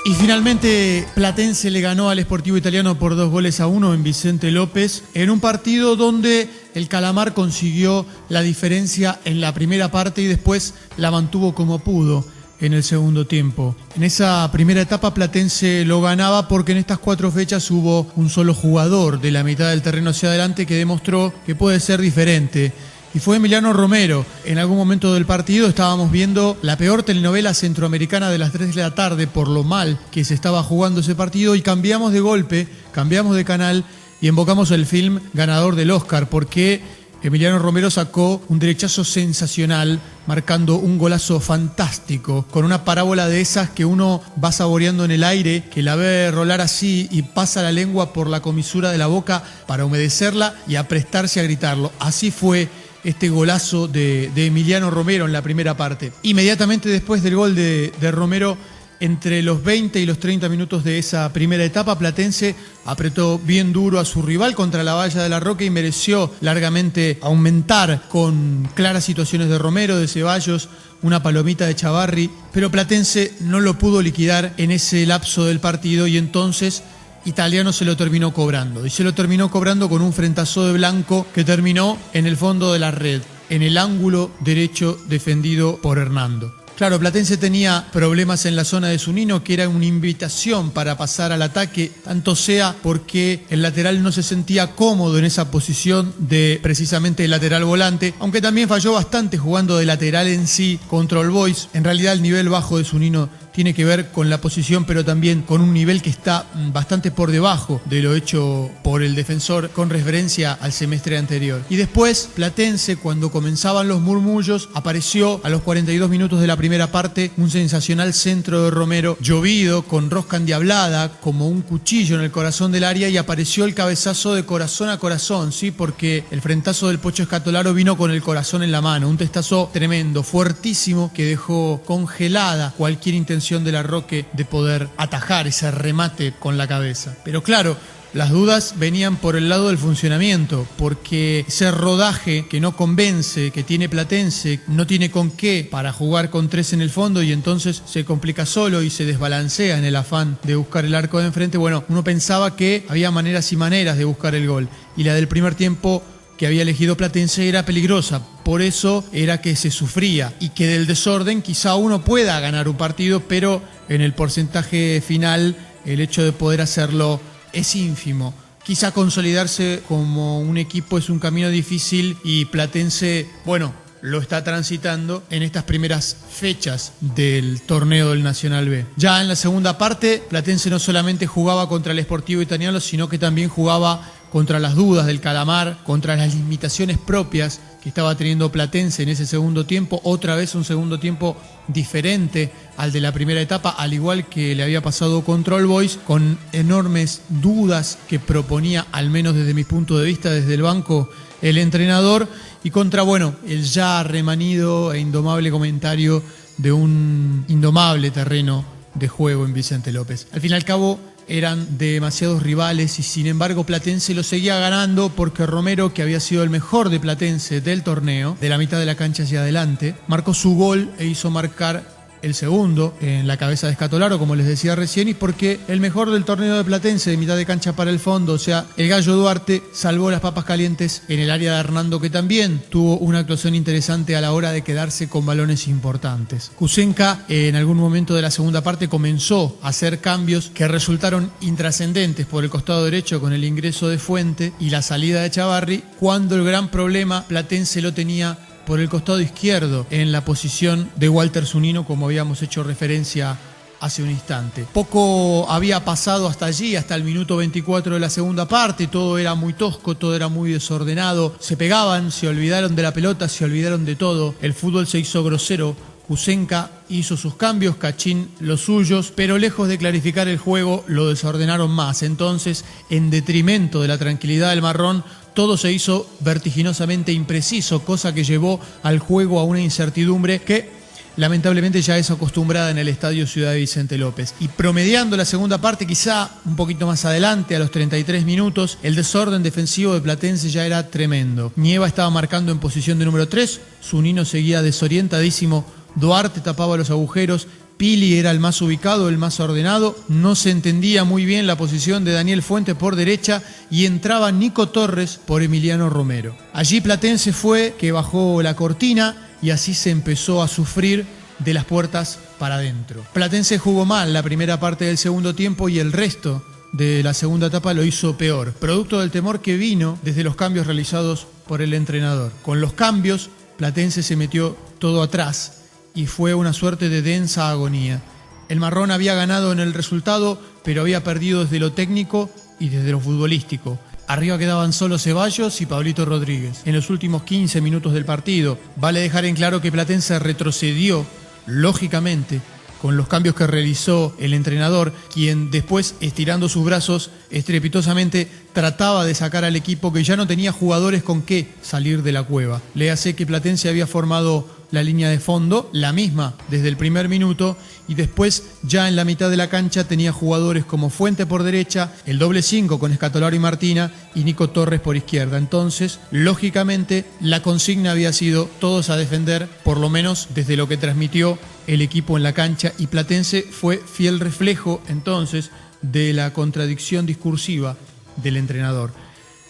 Y finalmente Platense le ganó al Sportivo Italiano por 2-1 en Vicente López, en un partido donde el Calamar consiguió la diferencia en la primera parte y después la mantuvo como pudo en el segundo tiempo. En esa primera etapa Platense lo ganaba porque en estas 4 fechas hubo un solo jugador de la mitad del terreno hacia adelante que demostró que puede ser diferente. Y fue Emiliano Romero. En algún momento del partido estábamos viendo la peor telenovela centroamericana de las 3 de la tarde por lo mal que se estaba jugando ese partido y cambiamos de golpe, cambiamos de canal y invocamos el film ganador del Oscar porque Emiliano Romero sacó un derechazo sensacional marcando un golazo fantástico con una parábola de esas que uno va saboreando en el aire, que la ve rolar así y pasa la lengua por la comisura de la boca para humedecerla y aprestarse a gritarlo. Así fue este golazo de Emiliano Romero en la primera parte. Inmediatamente después del gol de Romero, entre los 20 y los 30 minutos de esa primera etapa, Platense apretó bien duro a su rival contra la valla de la Roca y mereció largamente aumentar con claras situaciones de Romero, de Ceballos, una palomita de Chavarri, pero Platense no lo pudo liquidar en ese lapso del partido y entonces Italiano se lo terminó cobrando. Y se lo terminó cobrando con un frentazo de Blanco que terminó en el fondo de la red, en el ángulo derecho defendido por Hernando. Claro, Platense tenía problemas en la zona de Zunino, que era una invitación para pasar al ataque, tanto sea porque el lateral no se sentía cómodo en esa posición de precisamente el lateral volante, aunque también falló bastante jugando de lateral en sí contra All Boys. En realidad el nivel bajo de Zunino tiene que ver con la posición, pero también con un nivel que está bastante por debajo de lo hecho por el defensor con referencia al semestre anterior. Y después, Platense, cuando comenzaban los murmullos, apareció a los 42 minutos de la primera parte un sensacional centro de Romero, llovido, con rosca endiablada, como un cuchillo en el corazón del área, y apareció el cabezazo de corazón a corazón, ¿sí? Porque el frentazo del Pocho Escatolaro vino con el corazón en la mano, un testazo tremendo, fuertísimo, que dejó congelada cualquier intención de la Roque de poder atajar ese remate con la cabeza. Pero claro, las dudas venían por el lado del funcionamiento, porque ese rodaje que no convence, que tiene Platense, no tiene con qué para jugar con 3 en el fondo y entonces se complica solo y se desbalancea en el afán de buscar el arco de enfrente. Bueno, uno pensaba que había maneras y maneras de buscar el gol y la del primer tiempo que había elegido Platense era peligrosa, por eso era que se sufría y que del desorden quizá uno pueda ganar un partido, pero en el porcentaje final el hecho de poder hacerlo es ínfimo. Quizá consolidarse como un equipo es un camino difícil y Platense, bueno, lo está transitando en estas primeras fechas del torneo del Nacional B. Ya en la segunda parte, Platense no solamente jugaba contra el Sportivo Italiano, sino que también jugaba contra las dudas del Calamar, contra las limitaciones propias que estaba teniendo Platense en ese segundo tiempo, otra vez un segundo tiempo diferente al de la primera etapa, al igual que le había pasado contra All Boys, con enormes dudas que proponía, al menos desde mi punto de vista, desde el banco, el entrenador, y contra, bueno, el ya remanido e indomable comentario de un indomable terreno de juego en Vicente López. Al fin y al cabo, eran demasiados rivales y sin embargo Platense lo seguía ganando porque Romero, que había sido el mejor de Platense del torneo, de la mitad de la cancha hacia adelante, marcó su gol e hizo marcar el segundo en la cabeza de Escatolaro, como les decía recién, y porque el mejor del torneo de Platense, de mitad de cancha para el fondo, o sea, el Gallo Duarte, salvó las papas calientes en el área de Hernando, que también tuvo una actuación interesante a la hora de quedarse con balones importantes. Kusenka, en algún momento de la segunda parte, comenzó a hacer cambios que resultaron intrascendentes por el costado derecho con el ingreso de Fuente y la salida de Chavarri, cuando el gran problema Platense lo tenía por el costado izquierdo en la posición de Walter Zunino, como habíamos hecho referencia hace un instante. Poco había pasado hasta allí, hasta el minuto 24 de la segunda parte, todo era muy tosco, todo era muy desordenado, se pegaban, se olvidaron de la pelota, se olvidaron de todo, el fútbol se hizo grosero. Kusenka hizo sus cambios, Cachín los suyos, pero lejos de clarificar el juego lo desordenaron más. Entonces, en detrimento de la tranquilidad del marrón, todo se hizo vertiginosamente impreciso, cosa que llevó al juego a una incertidumbre que lamentablemente ya es acostumbrada en el Estadio Ciudad de Vicente López. Y promediando la segunda parte, quizá un poquito más adelante, a los 33 minutos, el desorden defensivo de Platense ya era tremendo. Nieva estaba marcando en posición de número 3, Zunino seguía desorientadísimo, Duarte tapaba los agujeros, Pili era el más ubicado, el más ordenado, no se entendía muy bien la posición de Daniel Fuente por derecha y entraba Nico Torres por Emiliano Romero. Allí Platense fue que bajó la cortina y así se empezó a sufrir de las puertas para adentro. Platense jugó mal la primera parte del segundo tiempo y el resto de la segunda etapa lo hizo peor, producto del temor que vino desde los cambios realizados por el entrenador. Con los cambios, Platense se metió todo atrás y fue una suerte de densa agonía. El marrón había ganado en el resultado, pero había perdido desde lo técnico y desde lo futbolístico. Arriba quedaban solo Ceballos y Pablito Rodríguez. En los últimos 15 minutos del partido, vale dejar en claro que Platense retrocedió, lógicamente, con los cambios que realizó el entrenador, quien después, estirando sus brazos, estrepitosamente trataba de sacar al equipo que ya no tenía jugadores con qué salir de la cueva. Léase que Platense había formado la línea de fondo, la misma desde el primer minuto, y después ya en la mitad de la cancha tenía jugadores como Fuente por derecha, el doble 5 con Escatolaro y Martina y Nico Torres por izquierda. Entonces, lógicamente, la consigna había sido todos a defender, por lo menos desde lo que transmitió el equipo en la cancha, y Platense fue fiel reflejo entonces de la contradicción discursiva del entrenador.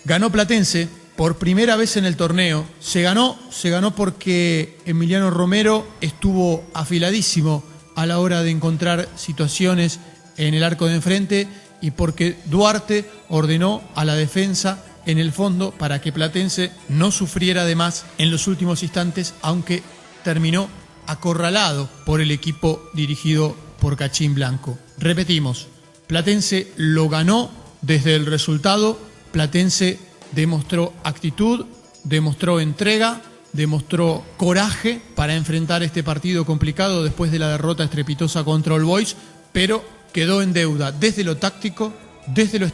Ganó Platense por primera vez en el torneo. Se ganó porque Emiliano Romero estuvo afiladísimo a la hora de encontrar situaciones en el arco de enfrente y porque Duarte ordenó a la defensa en el fondo para que Platense no sufriera de más en los últimos instantes, aunque terminó acorralado por el equipo dirigido por Cachín Blanco. Repetimos, Platense lo ganó desde el resultado. Platense demostró actitud, demostró entrega, demostró coraje para enfrentar este partido complicado después de la derrota estrepitosa contra All Boys, pero quedó en deuda desde lo táctico, desde lo